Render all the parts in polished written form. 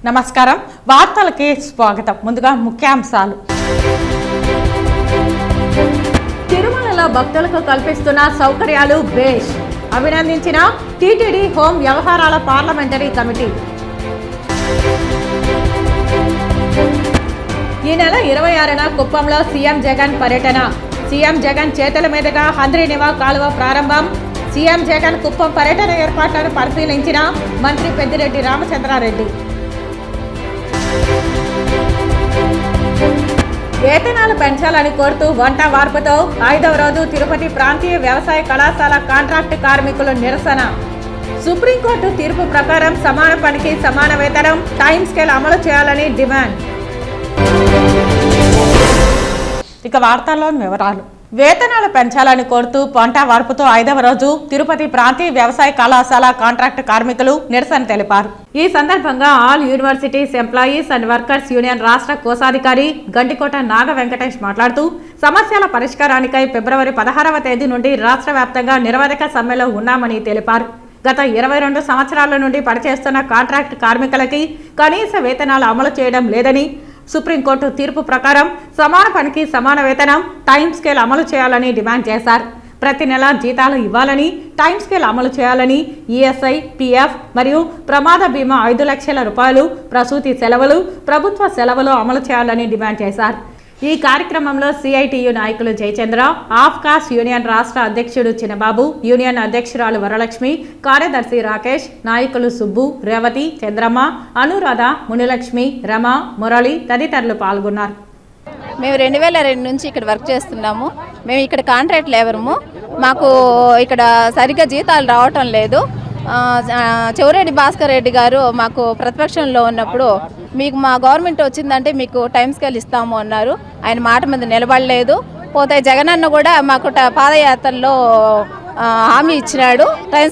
నమస్కారం వార్తలకి స్వాగతం. ముందుగా ముఖ్యాంశాలు. తిరుమలలో భక్తులకు కల్పిస్తున్న సౌకర్యాలు బేష్ అభినందించిన టీటీడీ హోం వ్యవహారాల పార్లమెంటరీ కమిటీ. ఈ నెల 26న కుప్పంలో సీఎం జగన్ పర్యటన. సీఎం జగన్ చేతుల మీదుగా హంద్రీనివా కాలువ ప్రారంభం. సీఎం జగన్ కుప్పం పర్యటన ఏర్పాట్లను పరిశీలించిన మంత్రి పెద్దిరెడ్డి రామచంద్రారెడ్డి. వేతనాలు పెంచాలని కోరుతూ వంట వార్పుతో 5వ రోజు తిరుపతి ప్రాంతీయ వ్యవసాయ కళాశాల కాంట్రాక్టు కార్మికుల నిరసన. సుప్రీంకోర్టు తీర్పు ప్రకారం సమాన పనికి సమాన వేతనం, టైం స్కేల్ అమలు చేయాలని డిమాండ్. ఇక వార్తల్లోని వివరాలు. వేతనాలు పెంచాలని కోరుతూ పంట వార్పుతో 5వ రోజు తిరుపతి ప్రాంతీయ వ్యవసాయ కళాశాల కాంట్రాక్టు కార్మికులు నిరసన తెలిపారు. ఈ సందర్భంగా all universities employees and workers union రాష్ట్ర కోశాధికారి గండికోట నాగ వెంకటేష్ మాట్లాడుతూ సమస్యల పరిష్కారానికై ఫిబ్రవరి 16వ తేదీ నుండి రాష్ట్ర వ్యాప్తంగా నిరవధిక సమ్మెలో ఉన్నామని తెలిపారు. గత 22 సంవత్సరాల నుండి పనిచేస్తున్న కాంట్రాక్ట్ కార్మికులకి కనీస వేతనాలు అమలు చేయడం లేదని, సుప్రీంకోర్టు తీర్పు ప్రకారం సమాన పనికి సమాన వేతనం, టైం స్కేల్ అమలు చేయాలని డిమాండ్ చేశారు. ప్రతి నెల జీతాలు ఇవ్వాలని, టైం స్కేల్ అమలు చేయాలని, ఈఎస్ఐ, పిఎఫ్ మరియు ప్రమాద బీమా 5 లక్షల రూపాయలు, ప్రసూతి సెలవులు, ప్రభుత్వ సెలవులు అమలు చేయాలని డిమాండ్ చేశారు. ఈ కార్యక్రమంలో సిఐటియు నాయకులు జయచంద్ర, ఆఫ్కాస్ యూనియన్ రాష్ట్ర అధ్యక్షుడు చిన్నబాబు, యూనియన్ అధ్యక్షురాలు వరలక్ష్మి, కార్యదర్శి రాకేష్, నాయకులు సుబ్బు, రేవతి, చంద్రమ్మ, అనురాధ, మునిలక్ష్మి, రమ, మురళి తదితరులు పాల్గొన్నారు. మేము 2002 నుంచి ఇక్కడ వర్క్ చేస్తున్నాము. మేము ఇక్కడ కాంట్రాక్ట్ లేబరము. మాకు ఇక్కడ సరిగ్గా జీతాలు రావటం లేదు. చెవిరెడ్డి భాస్కర్ రెడ్డి గారు మాకు ప్రతిపక్షంలో ఉన్నప్పుడు మీకు మా గవర్నమెంట్ వచ్చిందంటే మీకు టైం స్కేల్ ఇస్తాము అన్నారు. ఆయన మాట మీద నిలబడలేదు. పోతే జగనన్న కూడా మాకు పాదయాత్రలో హామీ ఇచ్చినాడు టైం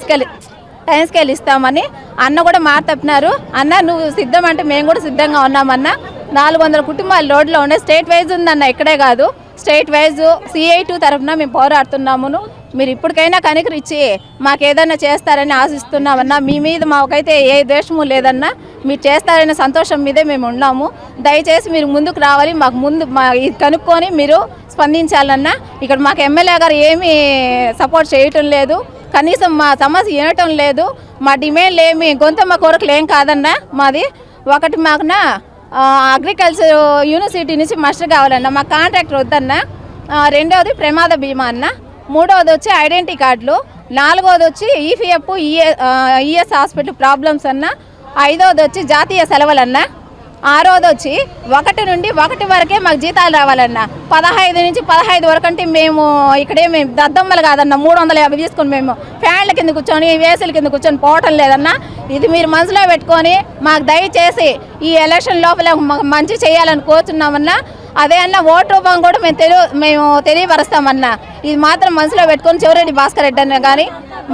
స్కేల్ ఇస్తామని. అన్న కూడా మాట తప్పినారు. అన్న నువ్వు సిద్ధం అంటే మేము కూడా సిద్ధంగా ఉన్నామన్న. 400 కుటుంబాలు రోడ్లో ఉండే స్టేట్ వైజ్ ఉందన్న, ఇక్కడే కాదు స్టేట్ వైజ్ CI2 తరఫున మేము పోరాడుతున్నామును. మీరు ఇప్పటికైనా కనికరించి మాకు ఏదైనా చేస్తారని ఆశిస్తున్నామన్నా. మీ మీద మాకైతే ఏ ద్వేషము లేదన్నా, మీరు చేస్తారనే సంతోషం మీదే మేము ఉన్నాము. దయచేసి మీరు ముందుకు రావాలి, మాకు ముందు ఇది కనుక్కొని మీరు స్పందించాలన్నా. ఇక్కడ మాకు ఎమ్మెల్యే గారు ఏమీ సపోర్ట్ చేయటం లేదు, కనీసం మా సమస్య వినటం లేదు. మా డిమాండ్లు ఏమి గొంతమ్మ కోరికలు ఏం కాదన్నా. మాది ఒకటి మాకునా అగ్రికల్చర్ యూనివర్సిటీ నుంచి మాస్టర్ కావాలన్నా, మా కాంట్రాక్టర్ వద్దన్నా. రెండవది ప్రమాద బీమా అన్న. మూడవది వచ్చి ఐడెంటిటీ కార్డులు. నాలుగవది వచ్చి ఈపీఎఫ్ ఈఎస్ హాస్పిటల్ ప్రాబ్లమ్స్ అన్న. ఐదవది వచ్చి జాతీయ సెలవులన్నా. ఆరవది వచ్చి 1 నుండి 1 వరకే మాకు జీతాలు రావాలన్నా. 15 నుంచి 15 వరకు అంటే మేము ఇక్కడే మేము దద్దమ్మలు కాదన్నా. 350 తీసుకొని మేము ఫ్యాన్ల కింద కూర్చొని వేసుల కింద కూర్చొని పోవటం లేదన్నా. ఇది మీరు మనసులో పెట్టుకొని మాకు దయచేసి ఈ ఎలక్షన్ లోపల మంచి చేయాలని కోరుతున్నామన్నా. అదే అన్న ఓటు రూపం కూడా మేము తెలియపరుస్తామన్నా. ఇది మాత్రం మనసులో పెట్టుకొని చెవిరెడ్డి భాస్కర్ రెడ్డి అన్న కానీ,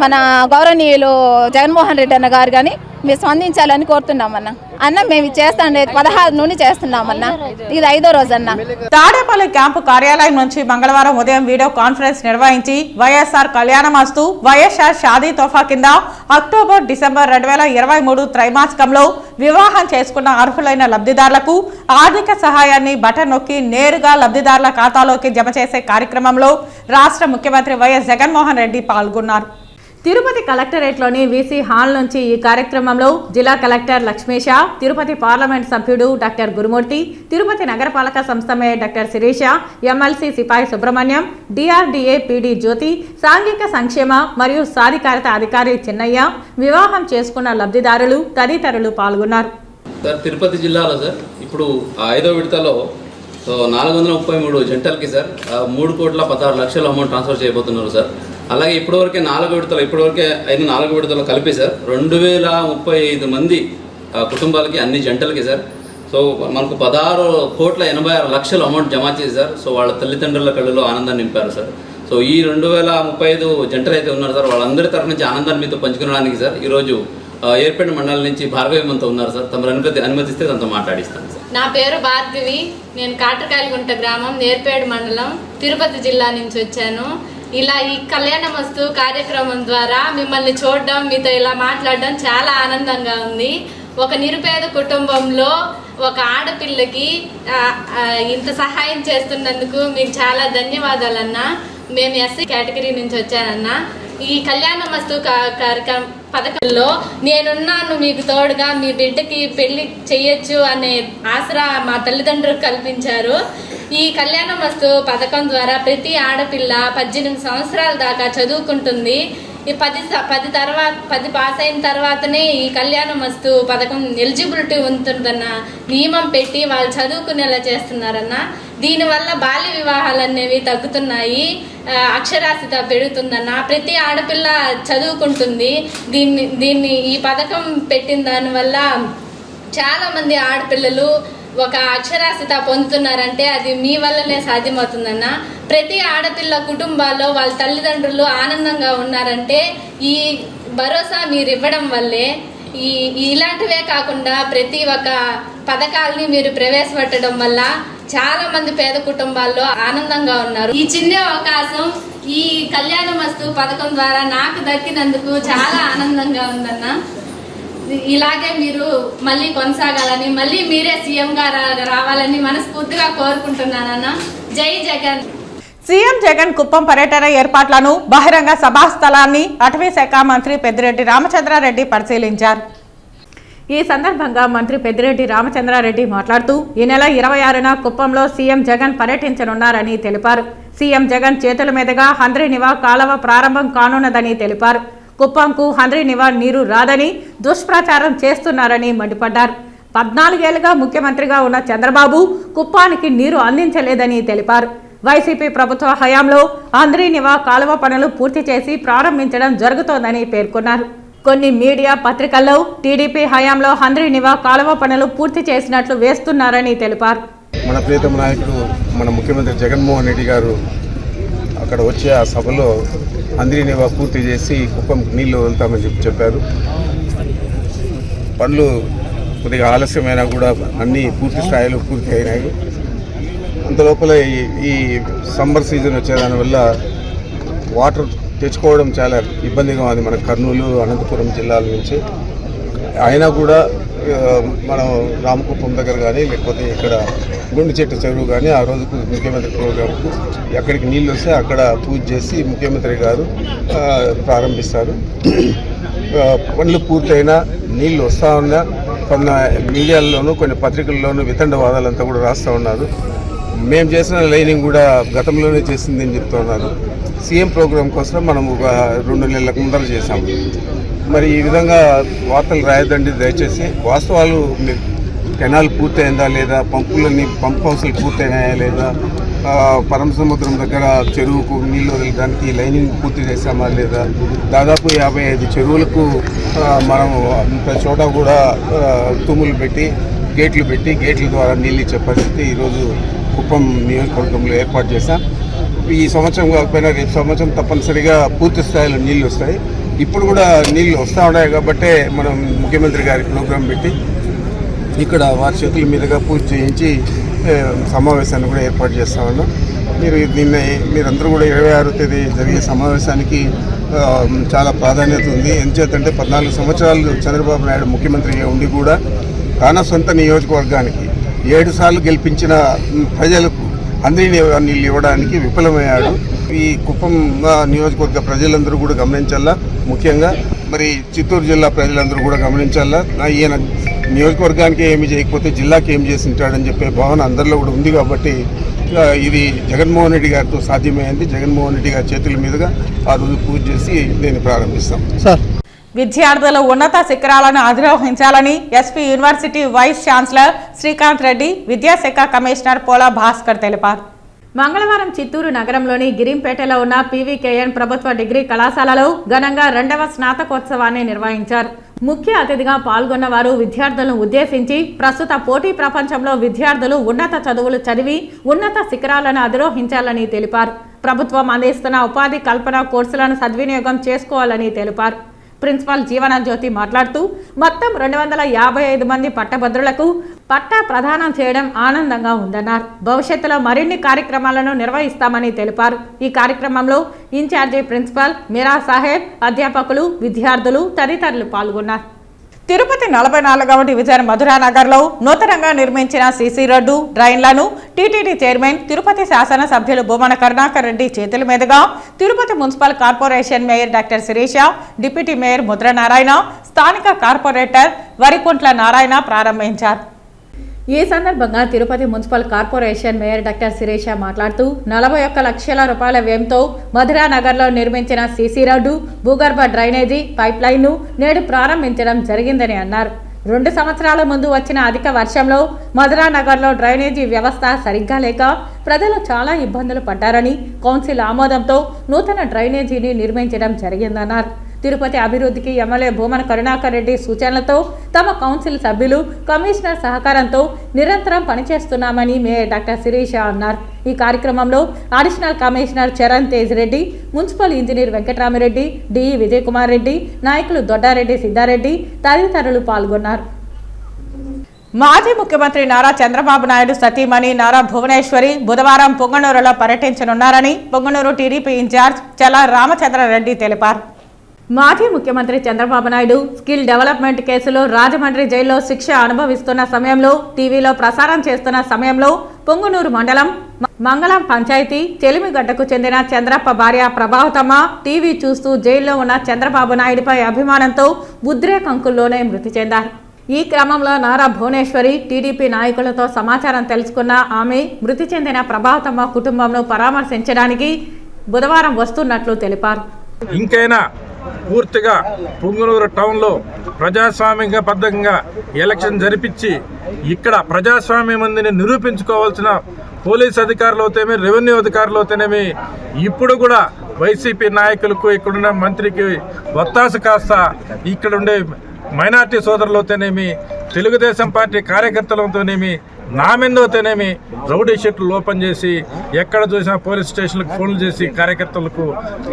మన గౌరవనీయులు జగన్మోహన్ రెడ్డి అన్న గారు కానీ మీరు స్పందించాలని కోరుతున్నామన్నా. అన్న మేము చేస్తాం 16 నుండి చేస్తున్నామన్నా. ఇది 5వ రోజు అన్న. తాడేపల్లి క్యాంపు కార్యాలయం నుంచి మంగళవారం ఉదయం వీడియో కాన్ఫరెన్స్ నిర్వహించి వైఎస్ఆర్ కళ్యాణమస్తు, వైఎస్ఆర్ షాదీ తోఫా కింద అక్టోబర్, డిసెంబర్ 2023 త్రైమాసికంలో వివాహం చేసుకున్న అర్హులైన లబ్ధిదారులకు ఆర్థిక సహాయాన్ని బటన్ నొక్కి నేరుగా లబ్ధిదారుల ఖాతాలోకి జమ చేసే కార్యక్రమంలో రాష్ట్ర ముఖ్యమంత్రి వైఎస్ జగన్మోహన్ రెడ్డి పాల్గొన్నారు. తిరుపతి కలెక్టరేట్లోని వీసీ హాల్ నుంచి ఈ కార్యక్రమంలో జిల్లా కలెక్టర్ లక్ష్మీష, తిరుపతి పార్లమెంట్ సభ్యుడు డాక్టర్ గురుమూర్తి, తిరుపతి నగరపాలక సంస్థ మేయర్ డాక్టర్ శిరీష, ఎమ్మెల్సీ సిపాయి సుబ్రహ్మణ్యం, డిఆర్డీఏ పీడీ జ్యోతి, సాంఘిక సంక్షేమ మరియు సాధికారత అధికారి చిన్నయ్య, వివాహం చేసుకున్న లబ్ధిదారులు తదితరులు పాల్గొన్నారు. తిరుపతి జిల్లాలో సార్ ఇప్పుడు 5వ విడతలో 433 జంటలకి సార్ 3,16,00,000 అమౌంట్ ట్రాన్స్ఫర్ చేయబోతున్నారు సార్. అలాగే ఇప్పటివరకే 4 అయిన 4 విడతలు కలిపి సార్ 2035 మంది కుటుంబాలకి, అన్ని జంటలకి సార్. సో మనకు 16,86,00,000 అమౌంట్ జమ చేసి సార్. సో వాళ్ళ తల్లిదండ్రుల కళ్ళలో ఆనందాన్ని నింపారు సార్. సో ఈ 2035 జంటలు అయితే ఉన్నారు సార్, వాళ్ళందరి తరఫు నుంచి ఆనందాన్ని మీతో పంచుకోవడానికి సార్ ఈరోజు ఏర్పేట మండలం నుంచి భార్గవిమంతో ఉన్నారు సార్. తమరు అనుమతిస్తే తనతో మాట్లాడిస్తాను సార్. నా పేరు భార్గవి. నేను కాట్రకాయలగుంట గ్రామం, నేర్పేడు మండలం, తిరుపతి జిల్లా నుంచి వచ్చాను. ఇలా ఈ కళ్యాణమస్తు కార్యక్రమం ద్వారా మిమ్మల్ని చూడడం, మీతో ఇలా మాట్లాడడం చాలా ఆనందంగా ఉంది. ఒక నిరుపేద కుటుంబంలో ఒక ఆడపిల్లకి ఇంత సహాయం చేస్తున్నందుకు మీకు చాలా ధన్యవాదాలన్నా. మేము ఎస్సీ కేటగిరీ నుంచి వచ్చానన్నా. ఈ కళ్యాణమస్తు కార్యక్రమం పథకంలో నేనున్నాను మీకు తోడుగా, మీ బిడ్డకి పెళ్లి చెయ్యొచ్చు అనే ఆసరా మా తల్లిదండ్రులు కల్పించారు. ఈ కళ్యాణమస్తు పథకం ద్వారా ప్రతి ఆడపిల్ల 18 సంవత్సరాల దాకా చదువుకుంటుంది. ఈ 10 పాస్ అయిన తర్వాతనే ఈ కళ్యాణమస్తు పథకం ఎలిజిబిలిటీ ఉంటుందన్న నియమం పెట్టి వాళ్ళు చదువుకునేలా చేస్తున్నారన్న. దీనివల్ల బాల్య వివాహాలు అనేవి తగ్గుతున్నాయి, అక్షరాస్యత పెరుగుతుందన్న. ప్రతి ఆడపిల్ల చదువుకుంటుంది. దీన్ని ఈ పథకం పెట్టిన దానివల్ల చాలామంది ఆడపిల్లలు ఒక అక్షరాస్యత పొందుతున్నారంటే అది మీ వల్లనే సాధ్యమవుతుందన్న. ప్రతి ఆడపిల్ల కుటుంబాల్లో వాళ్ళ తల్లిదండ్రులు ఆనందంగా ఉన్నారంటే ఈ భరోసా మీరు ఇవ్వడం వల్లే. ఇలాంటివే కాకుండా ప్రతి ఒక్క పథకాలని మీరు ప్రవేశపెట్టడం వల్ల చాలా మంది పేద కుటుంబాల్లో ఆనందంగా ఉన్నారు. ఈ చిన్న అవకాశం ఈ కళ్యాణమస్తు పథకం ద్వారా నాకు దక్కినందుకు చాలా ఆనందంగా ఉందన్న. ఇలాగే మీరు మళ్ళీ కొనసాగాలని, మళ్ళీ మీరే సీఎంగా రావాలని మనస్ఫూర్తిగా కోరుకుంటున్నానన్న. జై జగన్. సీఎం జగన్ కుప్పం పర్యటన ఏర్పాట్లను, బహిరంగ సభా స్థలాన్ని అటవీ శాఖ మంత్రి పెద్దిరెడ్డి రామచంద్రారెడ్డి పరిశీలించారు. ఈ సందర్భంగా మంత్రి పెద్దిరెడ్డి రామచంద్రారెడ్డి మాట్లాడుతూ ఈ నెల 26న కుప్పంలో సీఎం జగన్ పర్యటించనున్నారని తెలిపారు. సీఎం జగన్ చేతుల మీదుగా హంద్రీనివా కాలువ ప్రారంభం కానున్నదని తెలిపారు. కుప్పంకు హంద్రీనివా నీరు రాదని దుష్ప్రచారం చేస్తున్నారని మండిపడ్డారు. 14 ఏళ్లుగా ముఖ్యమంత్రిగా ఉన్న చంద్రబాబు కుప్పానికి నీరు అందించలేదని తెలిపారు. వైసీపీ ప్రభుత్వ హయాంలో హంద్రీనివా కాలువ పనులు పూర్తి చేసి ప్రారంభించడం జరుగుతోందని పేర్కొన్నారు. కొన్ని మీడియా పత్రికల్లో టీడీపీ హయాంలో హంద్రీనివా కాలువ పనులు పూర్తి చేసినట్లు వేస్తున్నారని తెలిపారు. మన ప్రియతమ నాయకుడు మన ముఖ్యమంత్రి జగన్మోహన్ రెడ్డి గారు అక్కడ వచ్చే ఆ సభలో హంద్రీనివా పూర్తి చేసి కుప్పం నీళ్లు వదులుతామని చెప్పారు. పనులు కొద్దిగా ఆలస్యమైనా కూడా అన్నీ పూర్తి స్థాయిలో పూర్తి అయినాయి. అంతలోపల ఈ సమ్మర్ సీజన్ వచ్చేదానివల్ల వాటర్ తెచ్చుకోవడం చాలా ఇబ్బందిగా ఉంది మన కర్నూలు, అనంతపురం జిల్లాల నుంచి. అయినా కూడా మనం రామకుప్పం దగ్గర కానీ లేకపోతే ఇక్కడ గుండు చెట్టు చెరువు కానీ ఆ రోజుకు ముఖ్యమంత్రి ప్రోగ్రాంకు ఎక్కడికి నీళ్ళు వస్తే అక్కడ పూజ చేసి ముఖ్యమంత్రి గారు ప్రారంభిస్తారు. పనులు పూర్తయినా నీళ్ళు వస్తూ ఉన్నా కొన్ని మీడియాల్లోనూ కొన్ని పత్రికల్లోనూ వితండవాదాలంతా కూడా రాస్తూ ఉన్నారు. మేము చేసిన లైనింగ్ కూడా గతంలోనే చేసిందని చెప్తూ ఉన్నారు. సీఎం ప్రోగ్రాం కోసం మనం ఒక 2 నెలల ముందర చేశాము. మరి ఈ విధంగా వార్తలు రాయదండి దయచేసి. వాస్తవాలు కెనాల్ పూర్తయిందా లేదా, పంప్ హౌస్లు పూర్తయినాయా లేదా, పరమసముద్రం దగ్గర చెరువుకు నీళ్ళు వదలడానికి లైనింగ్ పూర్తి చేసామా లేదా, దాదాపు 55 చెరువులకు మనం ప్రతి చోట కూడా తుమ్ములు పెట్టి గేట్ల ద్వారా నీళ్ళు ఇచ్చే పరిస్థితి ఈరోజు కుప్పం నియోజకవర్గంలో ఏర్పాటు చేశాం. ఈ సంవత్సరం కాకపోయినా రేపు సంవత్సరం తప్పనిసరిగా పూర్తి స్థాయిలో నీళ్ళు వస్తాయి. ఇప్పుడు కూడా నీళ్ళు వస్తూ ఉన్నాయి కాబట్టే మనం ముఖ్యమంత్రి గారి ప్రోగ్రాం పెట్టి ఇక్కడ వారి చేతుల మీదుగా పూజ చేయించి సమావేశాన్ని కూడా ఏర్పాటు చేస్తా ఉన్నాం. మీరందరూ కూడా 26వ తేదీ జరిగే సమావేశానికి చాలా ప్రాధాన్యత ఉంది. ఎందుచేతంటే 14 సంవత్సరాలు చంద్రబాబు నాయుడు ముఖ్యమంత్రిగా ఉండి కూడా తన సొంత నియోజకవర్గానికి 7 సార్లు గెలిపించిన ప్రజలకు హంద్రీనివా నీళ్ళు ఇవ్వడానికి విఫలమయ్యాడు. ఈ కుప్పం నియోజకవర్గ ప్రజలందరూ కూడా గమనించాలా. ముఖ్యంగా మరి చిత్తూరు జిల్లా ప్రజలందరూ కూడా గమనించాలా. ఈయన నియోజకవర్గానికి ఏమి చేయకపోతే జిల్లాకి ఏం చేసి ఉంటాడని చెప్పే భావన అందరిలో కూడా ఉంది. కాబట్టి ఇది జగన్మోహన్ రెడ్డి గారితో సాధ్యమైంది. జగన్మోహన్ రెడ్డి గారి చేతుల మీదుగా ఆ రోజు పూజ చేసి దీన్ని ప్రారంభిస్తాం. సార్, విద్యార్థులు ఉన్నత శిఖరాలను అధిరోహించాలని SP university vice chancellor Srikanth Reddy, విద్యాశాఖ కమిషనర్ పోలా భాస్కర్ తెలిపారు. మంగళవారం చిత్తూరు నగరంలోని గిరింపేటలో ఉన్న పీవీకేఎన్ ప్రభుత్వ డిగ్రీ కళాశాలలో ఘనంగా 2వ స్నాతకోత్సవాన్ని నిర్వహించారు. ముఖ్య అతిథిగా పాల్గొన్న వారు విద్యార్థులను ఉద్దేశించి ప్రస్తుత పోటీ ప్రపంచంలో విద్యార్థులు ఉన్నత చదువులు చదివి ఉన్నత శిఖరాలను అధిరోహించాలని తెలిపారు. ప్రభుత్వం అందిస్తున్న ఉపాధి కల్పన కోర్సులను సద్వినియోగం చేసుకోవాలని తెలిపారు. ప్రిన్సిపాల్ జీవన జ్యోతి మాట్లాడుతూ మొత్తం 255 మంది పట్టభద్రులకు పట్టా ప్రదానం చేయడం ఆనందంగా ఉందన్నారు. భవిష్యత్తులో మరిన్ని కార్యక్రమాలను నిర్వహిస్తామని తెలిపారు. ఈ కార్యక్రమంలో ఇన్ఛార్జి ప్రిన్సిపాల్ మీరా సాహెబ్, అధ్యాపకులు, విద్యార్థులు తదితరులు పాల్గొన్నారు. తిరుపతి 44వ డివిజన్ మధురానగర్లో నూతనంగా నిర్మించిన సీసీ రోడ్డు డ్రైన్లను టీటీడీ చైర్మన్ తిరుపతి శాసన సభ్యులు భూమన కరుణాకర్ రెడ్డి చేతుల మీదుగా Tirupati municipal corporation mayor doctor Sirisha, deputy mayor Mudra Narayana, స్థానిక కార్పొరేటర్ వరికుంట్ల నారాయణ ప్రారంభించారు. ఈ సందర్భంగా Tirupati municipal corporation mayor doctor Sirisha మాట్లాడుతూ 41 లక్షల రూపాయల వ్యయంతో మధురానగర్లో నిర్మించిన సీసీ రోడ్డు, భూగర్భ డ్రైనేజీ పైప్ లైన్ను నేడు ప్రారంభించడం జరిగిందని అన్నారు. 2 సంవత్సరాల ముందు వచ్చిన అధిక వర్షంలో మధురానగర్లో డ్రైనేజీ వ్యవస్థ సరిగ్గా లేక ప్రజలు చాలా ఇబ్బందులు పడ్డారని, కౌన్సిల్ ఆమోదంతో నూతన డ్రైనేజీని నిర్మించడం జరిగిందన్నారు. తిరుపతి అభివృద్ధికి ఎమ్మెల్యే భూమన కరుణాకర్ రెడ్డి సూచనలతో తమ కౌన్సిల్ సభ్యులు, కమిషనర్ సహకారంతో నిరంతరం పనిచేస్తున్నామని మేయర్ డాక్టర్ శిరీష అన్నారు. ఈ కార్యక్రమంలో additional commissioner Charan Tej Reddy, municipal engineer Venkataramireddy, DE Vijay Kumar Reddy, నాయకులు దొడ్డారెడ్డి సిద్ధారెడ్డి తదితరులు పాల్గొన్నారు. మాజీ ముఖ్యమంత్రి నారా చంద్రబాబు నాయుడు సతీమణి నారా భువనేశ్వరి బుధవారం పొంగనూరులో పర్యటించనున్నారని పొంగనూరు టీడీపీ ఇన్ఛార్జ్ చల్లా రామచంద్రారెడ్డి తెలిపారు. మాజీ ముఖ్యమంత్రి చంద్రబాబు నాయుడు స్కిల్ డెవలప్మెంట్ కేసులో రాజమండ్రి జైల్లో శిక్ష అనుభవిస్తున్న సమయంలో టీవీలో ప్రసారం చేస్తున్న సమయంలో పొంగునూరు మండలం మంగళం పంచాయతీ చెలిమిగడ్డకు చెందిన చంద్రప్ప భార్య ప్రభావతమ్మ టీవీ చూస్తూ జైల్లో ఉన్న చంద్రబాబు నాయుడుపై అభిమానంతో ఉద్రేకంకుల్లోనే మృతి చెందారు. ఈ క్రమంలో నారా భువనేశ్వరి టీడీపీ నాయకులతో సమాచారం తెలుసుకున్న ఆమె మృతి చెందిన ప్రభావతమ్మ కుటుంబంను పరామర్శించడానికి బుధవారం వస్తున్నట్లు తెలిపారు. ఇంకైనా పూర్తిగా పొంగునూరు టౌన్లో ప్రజాస్వామ్యబద్ధంగా ఎలక్షన్ జరిపించి ఇక్కడ ప్రజాస్వామ్యం మందిని నిరూపించుకోవాల్సిన పోలీస్ అధికారులు అవుతేమి, రెవెన్యూ అధికారులు అవుతేనేమి ఇప్పుడు కూడా వైసీపీ నాయకులకు ఇక్కడున్న మంత్రికి ఒత్తాసు కాస్త ఇక్కడుండే మైనార్టీ సోదరులు అవుతేనేమి, తెలుగుదేశం పార్టీ కార్యకర్తలతోనేమి, నామెందోతేనేమి రౌడీ షీట్లు ఓపెన్ చేసి ఎక్కడ చూసినా పోలీస్ స్టేషన్లకు ఫోన్లు చేసి కార్యకర్తలకు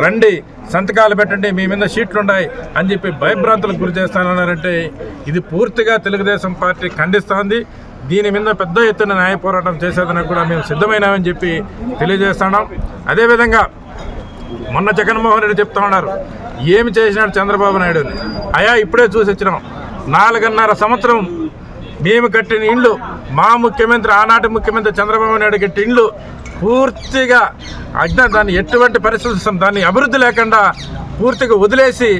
రండి, సంతకాలు పెట్టండి, మీ మీద షీట్లు ఉన్నాయి అని చెప్పి భయభ్రాంతులకు గురి చేస్తానన్నారంటే ఇది పూర్తిగా తెలుగుదేశం పార్టీ ఖండిస్తోంది. దీని మీద పెద్ద ఎత్తున న్యాయ పోరాటం చేసేదానికి కూడా మేము సిద్ధమైనామని చెప్పి తెలియజేస్తున్నాం. అదేవిధంగా మొన్న జగన్మోహన్ రెడ్డి చెప్తా ఉన్నారు ఏమి చేసినాడు చంద్రబాబు నాయుడు అని. అయా ఇప్పుడే చూసి వచ్చినాం. 4.5 సంవత్సరం మేము కట్టిన ఇండ్లు, మా ముఖ్యమంత్రి ఆనాటి ముఖ్యమంత్రి చంద్రబాబు నాయుడు కట్టిన ఇండ్లు పూర్తిగా దాన్ని ఎటువంటి పరిస్థితి దాన్ని అభివృద్ధి లేకుండా పూర్తిగా వదిలేసి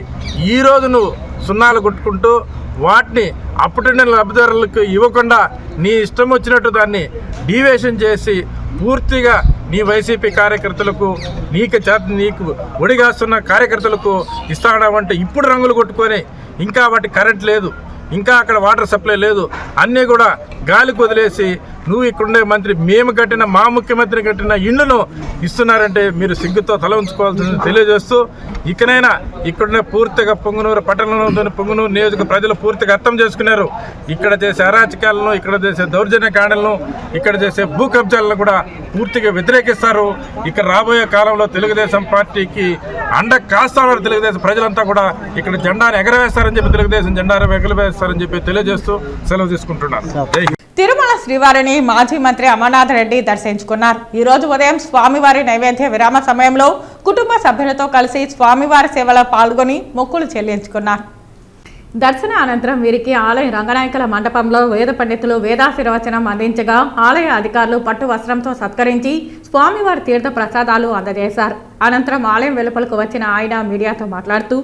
ఈరోజు నువ్వు సున్నాలు కొట్టుకుంటూ వాటిని అప్పటి లబ్ధిదారులకు ఇవ్వకుండా నీ ఇష్టం వచ్చినట్టు దాన్ని డీవియేషన్ చేసి పూర్తిగా నీ వైసీపీ కార్యకర్తలకు నీకు ఒడిగాస్తున్న కార్యకర్తలకు ఇస్తాడామంటే ఇప్పుడు రంగులు కొట్టుకొని ఇంకా వాటి కరెంట్ లేదు, ఇంకా అక్కడ వాటర్ సప్లై లేదు, అన్నీ కూడా గాలికి వదిలేసి నువ్వు ఇక్కడుండే మంత్రి మేము కట్టిన మా ముఖ్యమంత్రి కట్టిన ఇళ్లను ఇస్తున్నారంటే మీరు సిగ్గుతో తల ఉంచుకోవాల్సింది తెలియజేస్తూ ఇకనైనా ఇక్కడున్న పూర్తిగా పొంగునూరు పట్టణంలోని పొంగునూరు నియోజక ప్రజలు పూర్తిగా అర్థం చేసుకున్నారు. ఇక్కడ చేసే అరాచకాలను, ఇక్కడ చేసే దౌర్జన్య కాండలను, ఇక్కడ చేసే భూ కబ్జాలను కూడా పూర్తిగా వ్యతిరేకిస్తారు. ఇక్కడ రాబోయే కాలంలో తెలుగుదేశం పార్టీకి అండ కాస్తామని తెలుగుదేశం ప్రజలంతా కూడా ఇక్కడ జెండాను ఎగరవేస్తారని చెప్పి తెలుగుదేశం జెండాను ఎగరవేస్తారని చెప్పి తెలియజేస్తూ సెలవు తీసుకుంటున్నారు. తిరుమల శ్రీవారిని మాజీ మంత్రి అమర్నాథ్ రెడ్డి దర్శించుకున్నారు. ఈ రోజు ఉదయం స్వామివారి నైవేద్య విరామ సమయంలో కుటుంబ సభ్యులతో కలిసి స్వామివారి సేవలో పాల్గొని మొక్కులు చెల్లించుకున్నారు. దర్శన అనంతరం వీరికి ఆలయ రంగనాయకుల మండపంలో వేద పండితులు వేదాశీర్వచనం అందించగా ఆలయ అధికారులు పట్టు వస్త్రంతో సత్కరించి స్వామివారి తీర్థ ప్రసాదాలు అందజేశారు. అనంతరం ఆలయం వెలుపలకు వచ్చిన ఆయన మీడియాతో మాట్లాడుతూ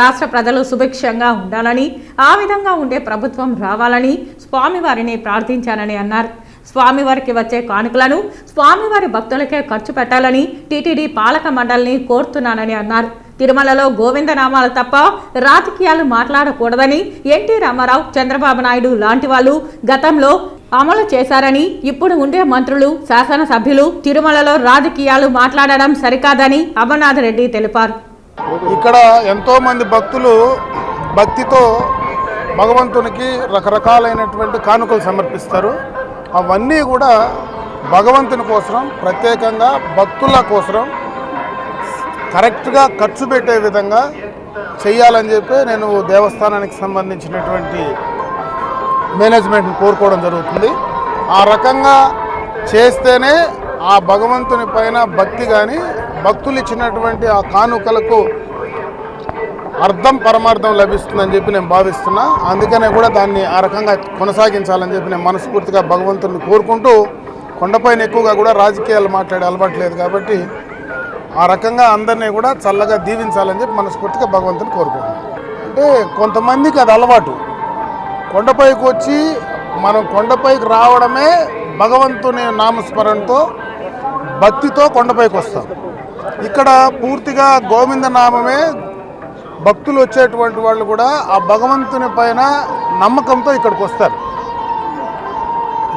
రాష్ట్ర ప్రజలు సుభిక్షంగా ఉండాలని, ఆ విధంగా ఉండే ప్రభుత్వం రావాలని స్వామివారిని ప్రార్థించానని అన్నారు. స్వామివారికి వచ్చే కానుకలను స్వామివారి భక్తులకే ఖర్చు పెట్టాలని టీటీడీ పాలక మండలిని కోరుతున్నానని అన్నారు. తిరుమలలో గోవిందనామాలు తప్ప రాజకీయాలు మాట్లాడకూడదని, ఎన్టీ రామారావు, చంద్రబాబు నాయుడు లాంటి వాళ్ళు గతంలో అమలు చేశారని, ఇప్పుడు ఉండే మంత్రులు, శాసనసభ్యులు తిరుమలలో రాజకీయాలు మాట్లాడడం సరికాదని అమర్నాథ్ రెడ్డి తెలిపారు. ఇక్కడ ఎంతో మంది భక్తులు భక్తితో భగవంతునికి రకరకాలైనటువంటి కానుకలు సమర్పిస్తారు. అవన్నీ కూడా భగవంతుని కోసం, ప్రత్యేకంగా భక్తుల కోసం కరెక్ట్గా ఖర్చు పెట్టే విధంగా చేయాలని చెప్పి నేను దేవస్థానానికి సంబంధించినటువంటి మేనేజ్మెంట్ని కోరుకోవడం జరుగుతుంది. ఆ రకంగా చేస్తేనే ఆ భగవంతుని పైన భక్తి కానీ, భక్తులు ఇచ్చినటువంటి ఆ కానుకలకు అర్థం పరమార్థం లభిస్తుందని చెప్పి నేను భావిస్తున్నా. అందుకనే కూడా దాన్ని ఆ రకంగా కొనసాగించాలని చెప్పి నేను మనస్ఫూర్తిగా భగవంతుని కోరుకుంటూ, కొండపైన ఎక్కువగా కూడా రాజకీయాలు మాట్లాడే అలవాటు లేదు కాబట్టి ఆ రకంగా అందరినీ కూడా చల్లగా దీవించాలని చెప్పి మనస్ఫూర్తిగా భగవంతుని కోరుకుంటున్నాను. అంటే కొంతమందికి అది అలవాటు. కొండపైకి వచ్చి మనం కొండపైకి రావడమే భగవంతుని నామస్మరణతో భక్తితో కొండపైకి వస్తాం. ఇక్కడ పూర్తిగా గోవింద నామమే. భక్తులు వచ్చేటువంటి వాళ్ళు కూడా ఆ భగవంతుని పైన నమ్మకంతో ఇక్కడికి వస్తారు.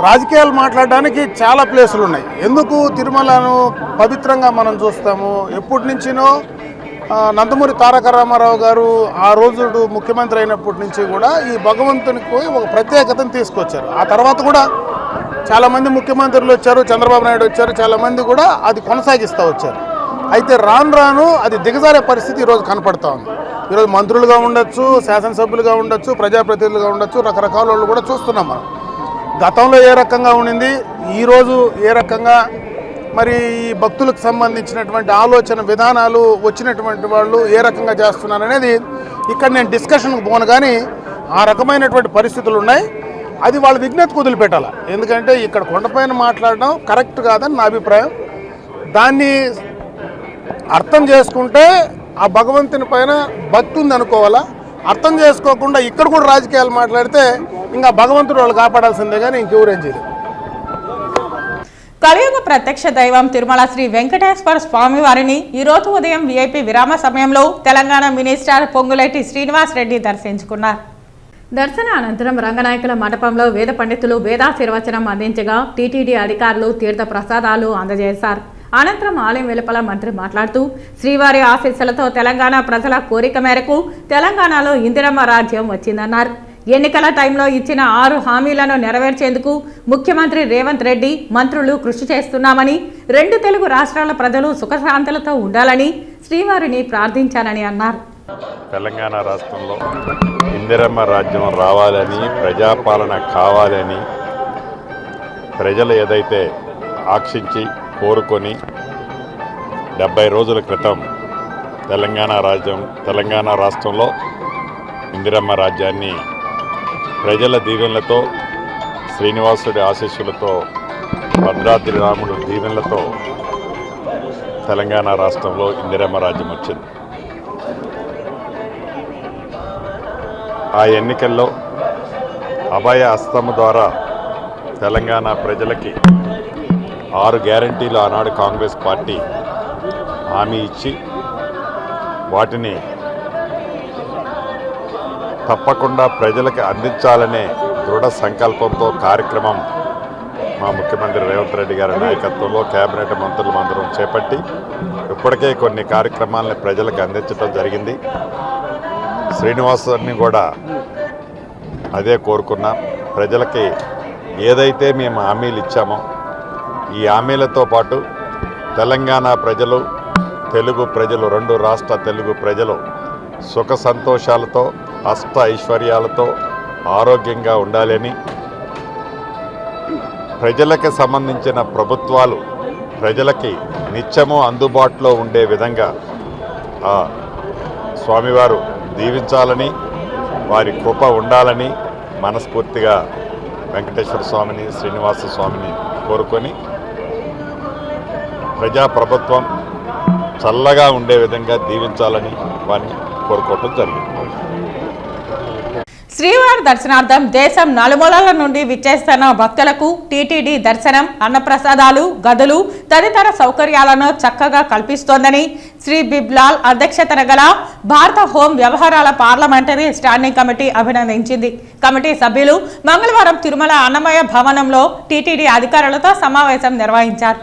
రాజకీయాలు మాట్లాడడానికి చాలా ప్లేసులు ఉన్నాయి. ఎందుకు తిరుమలను పవిత్రంగా మనం చూస్తాము. ఎప్పటి నుంచినో నందమూరి తారక రామారావు గారు ఆ రోజు ముఖ్యమంత్రి అయినప్పటి నుంచి కూడా ఈ భగవంతునికి ఒక ప్రత్యేకతను తీసుకొచ్చారు. ఆ తర్వాత కూడా చాలామంది ముఖ్యమంత్రులు వచ్చారు, చంద్రబాబు నాయుడు వచ్చారు, చాలామంది కూడా అది కొనసాగిస్తూ వచ్చారు. అయితే రాను రాను అది దిగజారే పరిస్థితి ఈరోజు కనపడతా ఉంది. ఈరోజు మంత్రులుగా ఉండొచ్చు, శాసనసభ్యులుగా ఉండొచ్చు, ప్రజాప్రతినిధులుగా ఉండొచ్చు, రకరకాల వాళ్ళు కూడా చూస్తున్నాం మనం. గతంలో ఏ రకంగా ఉండింది, ఈరోజు ఏ రకంగా మరి ఈ భక్తులకు సంబంధించినటువంటి ఆలోచన విధానాలు వచ్చినటువంటి వాళ్ళు ఏ రకంగా చేస్తున్నారు అనేది ఇక్కడ నేను డిస్కషన్కి పోను. కానీ ఆ రకమైనటువంటి పరిస్థితులు ఉన్నాయి. అది వాళ్ళ విజ్ఞతకు వదిలిపెట్టాలి. ఎందుకంటే ఇక్కడ కొండపైన మాట్లాడడం కరెక్ట్ కాదని నా అభిప్రాయం. దాన్ని అర్థం చేసుకుంటే ఆ భగవంతుని పైన భక్తి ఉంది అనుకోవాలా. అర్థం చేసుకోకుండా ఇక్కడ కూడా రాజకీయాలు మాట్లాడితే ఇంకా భగవంతుడు వాళ్ళు కాపాడాల్సిందే కానీ ఇంకెవరేం చేయలేదు. కలియుగ ప్రత్యక్ష దైవం తిరుమల శ్రీ వెంకటేశ్వర స్వామి వారిని ఈరోజు ఉదయం వీఐపీ విరామ సమయంలో తెలంగాణ మినిస్టర్ పొంగులేటి శ్రీనివాస్ రెడ్డి దర్శించుకున్నారు. దర్శన అనంతరం రంగనాయకుల మండపంలో వేద పండితులు వేదాశీర్వచనం అందించగా టీటీడీ అధికారులు తీర్థ ప్రసాదాలు అందజేశారు. అనంతరం ఆలయం వెలుపల మంత్రి మాట్లాడుతూ శ్రీవారి ఆశీస్సులతో తెలంగాణ ప్రజల కోరిక మేరకు తెలంగాణలో ఇందిరమ్మ రాజ్యం వచ్చిందన్నారు. ఎన్నికల టైంలో ఇచ్చిన 6 హామీలను నెరవేర్చేందుకు ముఖ్యమంత్రి రేవంత్ రెడ్డి మంత్రులు కృషి చేస్తున్నామని, 2 తెలుగు రాష్ట్రాల ప్రజలు సుఖశాంతులతో ఉండాలని శ్రీవారిని ప్రార్థించానని అన్నారు. తెలంగాణ రాష్ట్రంలో ఇందిరమ్మ రాజ్యం రావాలని, ప్రజాపాలన కావాలని ప్రజలు ఏదైతే ఆక్షించి కోరుకొని 70 రోజుల క్రితం తెలంగాణ రాష్ట్రంలో ఇందిరమ్మ రాజ్యాన్ని ప్రజల దీవెనలతో, శ్రీనివాసుడి ఆశీస్సులతో, భద్రాద్రి రాముడు దీవెనలతో తెలంగాణ రాష్ట్రంలో ఇందిరమ్మ రాజ్యం వచ్చింది. ఆ ఎన్నికల్లో అభయ హస్తము ద్వారా తెలంగాణ ప్రజలకి 6 గ్యారంటీలు ఆనాడు కాంగ్రెస్ పార్టీ హామీ ఇచ్చి వాటిని తప్పకుండా ప్రజలకు అందించాలనే దృఢ సంకల్పంతో కార్యక్రమం మా ముఖ్యమంత్రి రేవంత్ రెడ్డి గారి నాయకత్వంలో కేబినెట్ మంత్రులు అందరం చేపట్టి ఇప్పటికే కొన్ని కార్యక్రమాలను ప్రజలకు అందించడం జరిగింది. శ్రీనివాసుని కూడా అదే కోరుకున్నాం. ప్రజలకి ఏదైతే మేము హామీలు ఇచ్చామో ఈ హామీలతో పాటు తెలంగాణ ప్రజలు, తెలుగు ప్రజలు, 2 రాష్ట్ర తెలుగు ప్రజలు సుఖ సంతోషాలతో, అష్ట ఐశ్వర్యాలతో ఆరోగ్యంగా ఉండాలని, ప్రజలకు సంబంధించిన ప్రభుత్వాలు ప్రజలకి నిత్యము అందుబాటులో ఉండే విధంగా ఆ స్వామివారు దీవించాలని, వారి కృప ఉండాలని మనస్ఫూర్తిగా వెంకటేశ్వర స్వామిని, శ్రీనివాస స్వామిని కోరుకొని ప్రజాప్రభుత్వం చల్లగా ఉండే విధంగా దీవించాలని వారిని కోరుకోవటం జరిగింది. శ్రీవారి దర్శనార్థం దేశం నలుమూలల నుండి విచ్చేస్తున్న భక్తులకు టీటీడీ దర్శనం, అన్నప్రసాదాలు, గదులు తదితర సౌకర్యాలను చక్కగా కల్పిస్తోందని శ్రీ బిబ్లాల్ అధ్యక్షతన గల భారత హోం వ్యవహారాల పార్లమెంటరీ స్టాండింగ్ కమిటీ అభినందించింది. కమిటీ సభ్యులు మంగళవారం తిరుమల అన్నమయ్య భవనంలో టీటీడీ అధికారులతో సమావేశం నిర్వహించారు.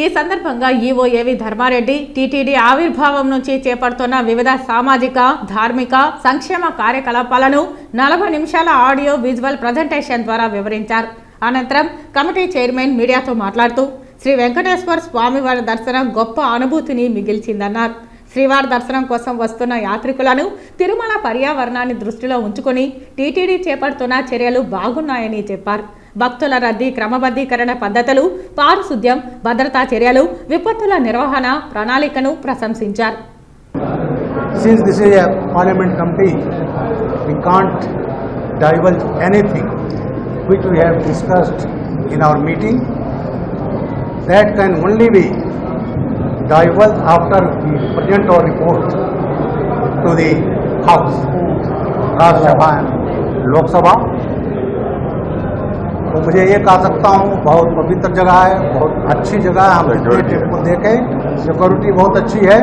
ఈ సందర్భంగా ఈవో ఏవి ధర్మారెడ్డి టీటీడీ ఆవిర్భావం నుంచి చేపడుతున్న వివిధ సామాజిక, ధార్మిక, సంక్షేమ కార్యకలాపాలను 40 నిమిషాల ఆడియో విజువల్ ప్రజెంటేషన్ ద్వారా వివరించారు. అనంతరం కమిటీ చైర్మన్ మీడియాతో మాట్లాడుతూ శ్రీ వెంకటేశ్వర స్వామివారి దర్శనం గొప్ప అనుభూతిని మిగిల్చిందన్నారు. శ్రీవారి దర్శనం కోసం వస్తున్న యాత్రికులను తిరుమల పర్యావరణాన్ని దృష్టిలో ఉంచుకొని టీటీడీ చేపడుతున్న చర్యలు బాగున్నాయని చెప్పారు. భక్తుల రద్దీ క్రమబద్ధీకరణ పద్ధతులు, పారిశుద్ధ్యం, భద్రతా చర్యలు, విపత్తుల నిర్వహణ ప్రణాళికను ప్రశంసించారు. Since this is a parliament committee, we can't divulge anything which we have discussed in our meeting. That can only be divulged after we present our report to the House, Rajya Sabha and Lok Sabha. तो मुझे ये कह सकता हूँ बहुत पवित्र जगह है, बहुत अच्छी जगह है। हम ट्रिप को देखें, सिक्योरिटी बहुत अच्छी है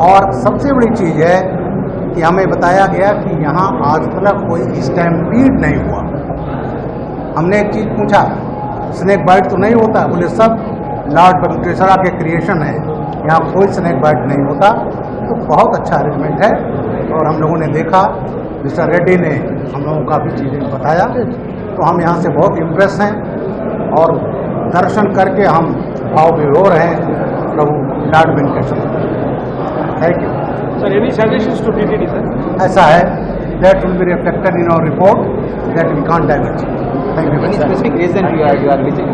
और सबसे बड़ी चीज़ है कि हमें बताया गया कि यहाँ आज तक कोई स्टैम्पीड नहीं हुआ। हमने एक चीज़ पूछा, स्नेक बाइट तो नहीं होता? बोले सब लॉर्ड वेंकटेश्वरा के क्रिएशन है, यहाँ कोई स्नेक बाइट नहीं होता। तो बहुत अच्छा अरेंजमेंट है और हम लोगों ने देखा, मिस्टर रेड्डी ने हम लोगों को काफ़ी चीज़ें बताया, तो हम यहाँ से बहुत इम्प्रेस हैं और दर्शन करके हम भाव विभोर हैं प्रभु lord Venkateswara. Thank you sir. Any suggestions to TTD sir? ऐसा है, that will be reflected in our report, that we can't divert. Thank you. Any specific reason you are visiting?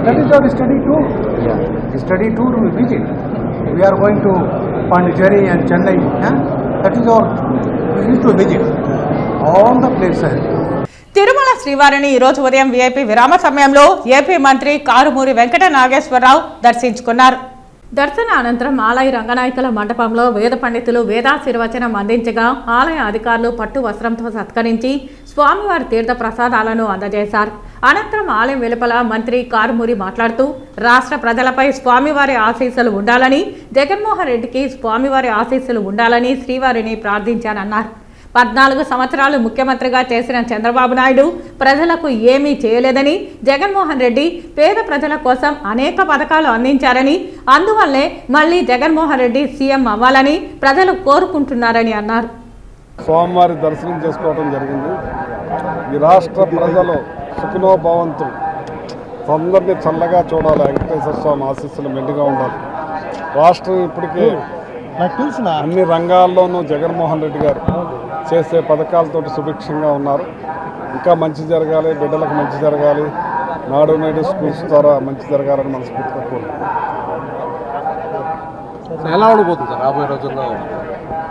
That is our study tour. Yeah, study tour we visit. We are going to Pondicherry and Chennai. That is our, we need to visit all the places. Tirumala శ్రీవారిని ఈరోజు ఉదయం VIP విరామ సమయంలో AP మంత్రి కారుమూరి వెంకట నాగేశ్వరరావు దర్శించుకున్నారు. దర్శన అనంతరం ఆలయ రంగనాయకుల మండపంలో వేద పండితులు వేదాశీర్వచనం అందించగా ఆలయ అధికారులు పట్టు వస్త్రంతో సత్కరించి స్వామివారి తీర్థ ప్రసాదాలను అందజేశారు. అనంతరం ఆలయం వెలుపల మంత్రి కారుమూరి మాట్లాడుతూ రాష్ట్ర ప్రజలపై స్వామివారి ఆశీస్సులు ఉండాలని, జగన్మోహన్ రెడ్డికి స్వామివారి ఆశీస్సులు ఉండాలని శ్రీవారిని ప్రార్థించానన్నారు. 14 సంవత్సరాలు ముఖ్యమంత్రిగా చేసిన చంద్రబాబు నాయుడు ప్రజలకు ఏమీ చేయలేదని, జగన్మోహన్ రెడ్డి పేద ప్రజల కోసం అనేక పథకాలు అందించారని, అందువల్లే మళ్ళీ జగన్మోహన్ రెడ్డి సీఎం అవ్వాలని ప్రజలు కోరుకుంటున్నారని అన్నారు. స్వామివారి దర్శనం చేసుకోవడం జరిగింది. ఈ రాష్ట్ర ప్రజలు సుఖనోభవంతు అందరినీ చల్లగా చూడాలి, వెంకటేశ్వర స్వామి ఆశీస్సులు మెండుగా ఉండాలి. రాష్ట్రం ఇప్పటికే అన్ని రంగాల్లోనూ జగన్మోహన్ రెడ్డి గారు చేసే పథకాలతో సుభిక్షంగా ఉన్నారు. ఇంకా మంచి జరగాలి, బిడ్డలకు మంచి జరగాలి, నాడు నేడు స్కూల్స్ ద్వారా మంచి జరగాలని మనస్ఫూర్తిగా కోరుకుంటున్నాం. ఎలా ఉండబోతుంది సార్ రాబోయే రోజుల్లో?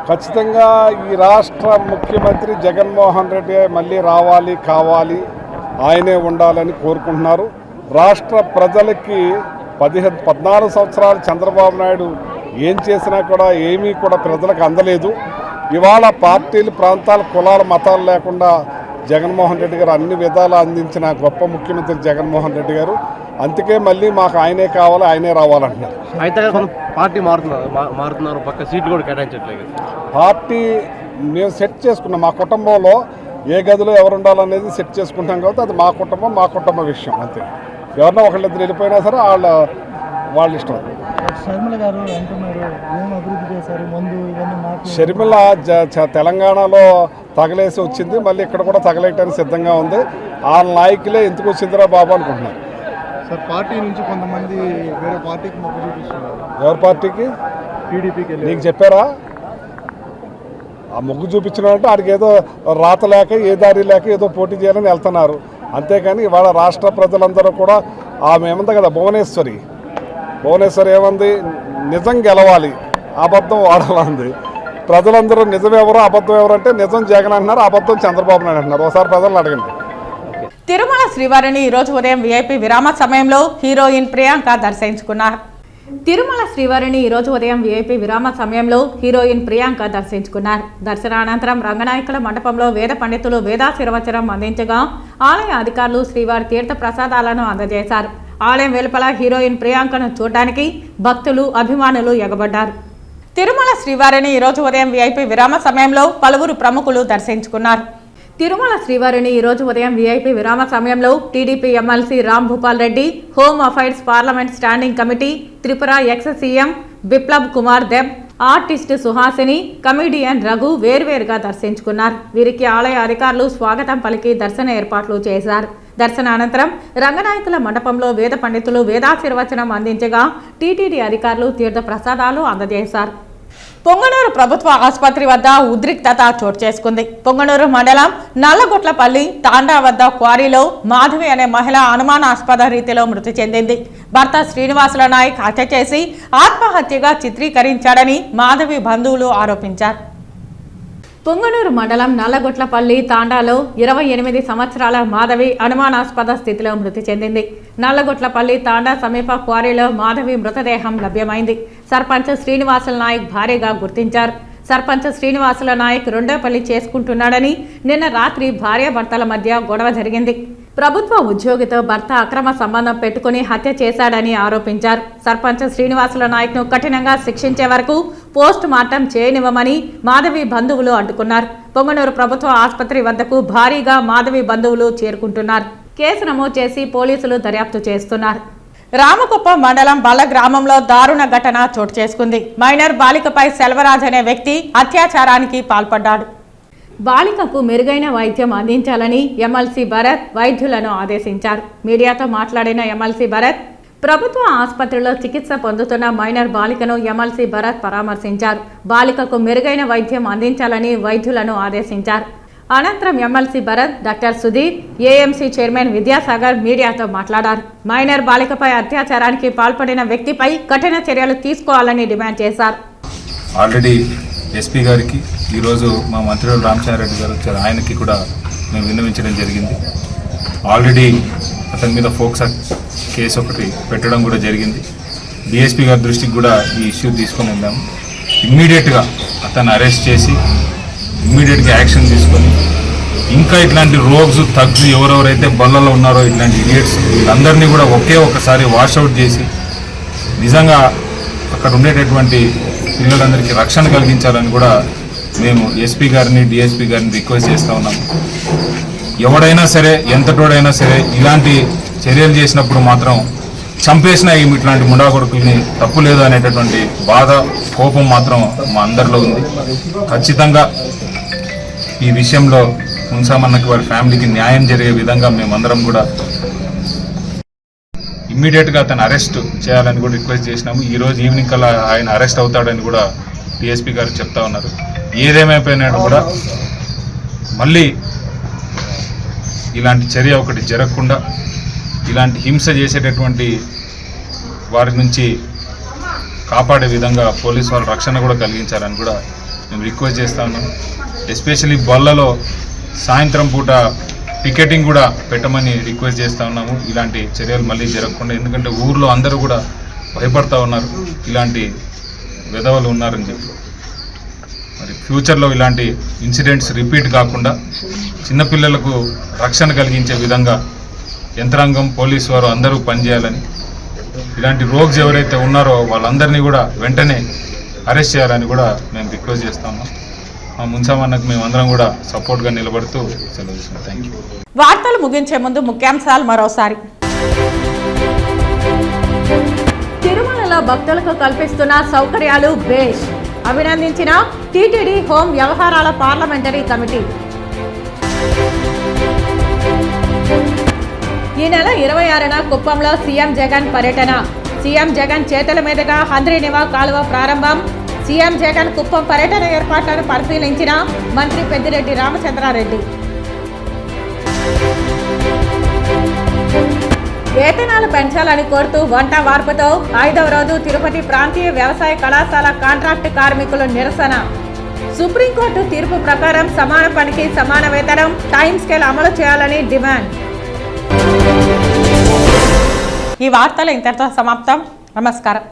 ఖచ్చితంగా ఈ రాష్ట్ర ముఖ్యమంత్రి జగన్మోహన్ రెడ్డి మళ్ళీ రావాలి, కావాలి, ఆయనే ఉండాలని కోరుకుంటున్నారు. రాష్ట్ర ప్రజలకి 14 సంవత్సరాలు చంద్రబాబు నాయుడు ఏం చేసినా కూడా ఏమీ కూడా ప్రజలకు అందలేదు. ఇవాళ పార్టీలు, ప్రాంతాలు, కులాలు, మతాలు లేకుండా జగన్మోహన్ రెడ్డి గారు అన్ని విధాలు అందించిన గొప్ప ముఖ్యమంత్రి జగన్మోహన్ రెడ్డి గారు. అందుకే మళ్ళీ మాకు ఆయనే కావాలి, ఆయనే రావాలంటున్నారు. అయితే పార్టీ మారుతున్నారు, పక్క సీట్లు కూడా కేటాయించట్లేదు. పార్టీ మేము సెట్ చేసుకున్నాం. మా కుటుంబంలో ఏ గదిలో ఎవరు ఉండాలనేది సెట్ చేసుకుంటాం కాబట్టి అది మా కుటుంబ విషయం అంతే. ఎవరన్నా ఒకళ్ళిద్దరు వెళ్ళిపోయినా సరే వాళ్ళ ఇష్టం. షర్మిల గారు అంటున్నారు ఏం అభివృద్ధి చేశారు, ముందు ఇవన్నీ షర్మిల తెలంగాణలో తగలేసి వచ్చింది, మళ్ళీ ఇక్కడ కూడా తగలేయటానికి సిద్ధంగా ఉంది. ఆ నాయకులే ఎందుకు వచ్చిందిరా బాబు అనుకుంటున్నారు. సార్ పార్టీ నుంచి కొంతమంది వేరే పార్టీకి మొగ్గు చూపిస్తున్నారు. ఎవరి పార్టీకి? టీడీపీకి. నీకు చెప్పారా? ఆ మొగ్గు చూపించినారంటే ఆడికి ఏదో రాత లేక, ఏ దారి లేక ఏదో పోటీ చేయాలని వెళ్తున్నారు. అంతేకాని ఇవాళ రాష్ట్ర ప్రజలందరూ కూడా ఆమె ఏమంది కదా, భువనేశ్వరి ఏమంది, నిజం గెలవాలి, అబద్ధం వాడాలంది. ప్రజలందరూ నిజం ఎవరు, అబద్ధం ఎవరు అంటే నిజం జగన్ అంటున్నారు, అబద్ధం చంద్రబాబు నాయుడు అంటున్నారు. ఒకసారి ప్రజలను అడగండి. తిరుమల శ్రీవారిని ఈరోజు ఉదయం వీఐపీ విరామ సమయంలో హీరోయిన్ ప్రియాంక దర్శించుకున్నారు. తిరుమల శ్రీవారిని ఈరోజు ఉదయం వీఐపీ విరామ సమయంలో హీరోయిన్ ప్రియాంక దర్శించుకున్నారు. దర్శనానంతరం రంగనాయకుల మండపంలో వేద పండితులు వేదాశీర్వచనం అందించగా ఆలయ అధికారులు శ్రీవారి తీర్థ ప్రసాదాలను అందజేశారు. ఆలయం వెలుపల హీరోయిన్ ప్రియాంకను చూడడానికి భక్తులు, అభిమానులు ఎగబడ్డారు. తిరుమల శ్రీవారిని ఈరోజు ఉదయం వీఐపీ విరామ సమయంలో పలువురు ప్రముఖులు దర్శించుకున్నారు. తిరుమల శ్రీవారిని ఈరోజు ఉదయం వీఐపీ విరామ సమయంలో TDP MLC Ram Bhupal Reddy, home affairs parliament standing committee, Tripura ex CM Biplab Kumar Deb, artist Suhasini, comedian Raghu వేర్వేరుగా దర్శించుకున్నారు. వీరికి ఆలయ అధికారులు స్వాగతం పలికి దర్శన ఏర్పాట్లు చేశారు. దర్శన అనంతరం రంగనాయకుల మండపంలో వేద పండితులు వేదాశీర్వచనం అందించగా టీటీడీ అధికారులు తీర్థ ప్రసాదాలు అందజేశారు. పొంగనూరు ప్రభుత్వ ఆసుపత్రి వద్ద ఉద్రిక్తత చోటు చేసుకుంది. పొంగనూరు మండలం నల్లగొట్లపల్లి తాండా వద్ద క్వారీలో మాధవి అనే మహిళ అనుమానాస్పద రీతిలో మృతి చెందింది. భర్త శ్రీనివాసుల నాయక్ హత్య చేసి ఆత్మహత్యగా చిత్రీకరించాడని మాధవి బంధువులు ఆరోపించారు. పొంగనూరు మండలం నల్లగొట్లపల్లి తాండాలో 28 సంవత్సరాల మాధవి అనుమానాస్పద స్థితిలో మృతి చెందింది. నల్లగొట్లపల్లి తాండా సమీప క్వారీలో మాధవి మృతదేహం లభ్యమైంది. సర్పంచ్ శ్రీనివాసుల నాయక్ భారీగా గుర్తించారు. సర్పంచ్ శ్రీనివాసుల నాయక్ రెండో పెళ్లి చేసుకుంటున్నాడని నిన్న రాత్రి భార్యాభర్తల మధ్య గొడవ జరిగింది. ప్రభుత్వ ఉద్యోగితో భర్త అక్రమ సంబంధం పెట్టుకుని హత్య చేశాడని ఆరోపించారు. సర్పంచ్ శ్రీనివాసుల నాయక్ ను కఠినంగా శిక్షించే వరకు పోస్ట్ మార్టం చేయనివ్వమని మాధవి బంధువులు అడ్డుకున్నారు. పొంగనూరు ప్రభుత్వ ఆసుపత్రి వద్దకు భారీగా మాధవి బంధువులు చేరుకుంటున్నారు. కేసు నమోదు చేసి పోలీసులు దర్యాప్తు చేస్తున్నారు. రామకుప్పం మండలం బల్ల గ్రామంలో దారుణ ఘటన చోటు చేసుకుంది. మైనర్ బాలికపై సెల్వరాజ్ అనే వ్యక్తి అత్యాచారానికి పాల్పడ్డాడు. బాలికకు మెరుగైన వైద్యం అందించాలని ఎమ్మెల్సీ భరత్ వైద్యులను ఆదేశించారు. మీడియాతో మాట్లాడిన ఎమ్మెల్సీ భరత్ ప్రభుత్వ ఆసుపత్రిలో చికిత్స పొందుతున్న మైనర్ బాలికను ఎమ్మెల్సీ భరత్ పరామర్శించారు. బాలికకు మెరుగైన వైద్యం అందించాలని వైద్యులను ఆదేశించారు. అనంతరం MLC Bharat, doctor Sudheer, AMC chairman Vidyasagar మీడియాతో మాట్లాడారు. మైనర్ బాలికపై అత్యాచారానికి పాల్పడిన వ్యక్తిపై కఠిన చర్యలు తీసుకోవాలని డిమాండ్ చేశారు. ఆల్రెడీ ఎస్పీ గారికి ఈరోజు మా మంత్రులు రామచంద్రారెడ్డి గారు వచ్చారు, ఆయనకి కూడా మేము విన్నవించడం జరిగింది. ఆల్రెడీ అతని మీద ఫోక్సా కేసు ఒకటి పెట్టడం కూడా జరిగింది. డిఎస్పీ గారి దృష్టికి కూడా ఈ ఇష్యూ తీసుకొని వెళ్ళాము. ఇమ్మీడియట్గా అతన్ని అరెస్ట్ చేసి ఇమ్మీడియట్గా యాక్షన్ తీసుకొని ఇంకా ఇట్లాంటి రోగ్స్ థగ్స్ ఎవరెవరైతే బళ్ళలో ఉన్నారో ఇట్లాంటి ఇడియట్స్ వీళ్ళందరినీ కూడా ఒకసారి వాషౌట్ చేసి నిజంగా అక్కడ ఉండేటటువంటి పిల్లలందరికీ రక్షణ కలిగించాలని కూడా మేము ఎస్పీ గారిని డిఎస్పీ గారిని రిక్వెస్ట్ చేస్తూ ఉన్నాము. ఎవడైనా సరే ఎంతటోడైనా సరే ఇలాంటి చర్యలు చేసినప్పుడు మాత్రం చంపేసిన ఇట్లాంటి ముండా కొడుకుల్ని తప్పు లేదు అనేటటువంటి బాధ కోపం మాత్రం మా అందరిలో ఉంది. ఖచ్చితంగా ఈ విషయంలో మున్సామన్నకి వారి ఫ్యామిలీకి న్యాయం జరిగే విధంగా మేమందరం కూడా ఇమ్మీడియట్గా అతను అరెస్ట్ చేయాలని కూడా రిక్వెస్ట్ చేసినాము. ఈరోజు ఈవినింగ్ కల్లా ఆయన అరెస్ట్ అవుతాడని కూడా డిఎస్పీ గారు చెప్తా ఉన్నారు. ఏదేమైపోయినా కూడా మళ్ళీ ఇలాంటి చర్య ఒకటి జరగకుండా ఇలాంటి హింస చేసేటటువంటి వారి నుంచి కాపాడే విధంగా పోలీసు వాళ్ళ రక్షణ కూడా కలిగించాలని కూడా మేము రిక్వెస్ట్ చేస్తా ఉన్నాం. ఎస్పెషల్లీ బళ్ళలో సాయంత్రం పూట పికెటింగ్ కూడా పెట్టమని రిక్వెస్ట్ చేస్తూ ఉన్నాము. ఇలాంటి చర్యలు మళ్ళీ జరగకుండా, ఎందుకంటే ఊర్లో అందరూ కూడా భయపడతా ఉన్నారు ఇలాంటి విధవలు ఉన్నారని చెప్పి. మరి ఫ్యూచర్లో ఇలాంటి ఇన్సిడెంట్స్ రిపీట్ కాకుండా చిన్నపిల్లలకు రక్షణ కలిగించే విధంగా యంత్రాంగం పోలీసు వారు అందరూ పనిచేయాలని, ఇలాంటి రోగ్స్ ఎవరైతే ఉన్నారో వాళ్ళందరినీ కూడా వెంటనే అరెస్ట్ చేయాలని కూడా మేము రిక్వెస్ట్ చేస్తాము. మా మున్సామన్నకు మేమందరం కూడా సపోర్ట్గా నిలబడుతూ సెలవు తీసుకున్నాం. Thank you. వార్తలు ముగించే ముందు ముఖ్యాంశాలు మరోసారి. తిరుమలలో భక్తులకు కల్పిస్తున్న సౌకర్యాలు బేష్, అభినందించిన టీటీడీ హోం వ్యవహారాల పార్లమెంటరీ కమిటీ. ఈ నెల 26న కుప్పంలో సీఎం జగన్ పర్యటన. సీఎం జగన్ చేతుల మీదుగా హంద్రీనివా కాలువ ప్రారంభం. సీఎం జగన్ కుప్పం పర్యటన ఏర్పాట్లను పరిశీలించిన మంత్రి పెద్దిరెడ్డి రామచంద్రారెడ్డి. వేతనాలు పెంచాలని కోరుతూ వంట వార్పుతో 5వ రోజు తిరుపతి ప్రాంతీయ వ్యవసాయ కళాశాల కాంట్రాక్టు కార్మికులు నిరసన. సుప్రీంకోర్టు తీర్పు ప్రకారం సమాన పనికి సమాన వేతనం, టైం స్కేల్ అమలు చేయాలని డిమాండ్. ఈ వార్తలు ఇంతటితో సమాప్తం. నమస్కారం.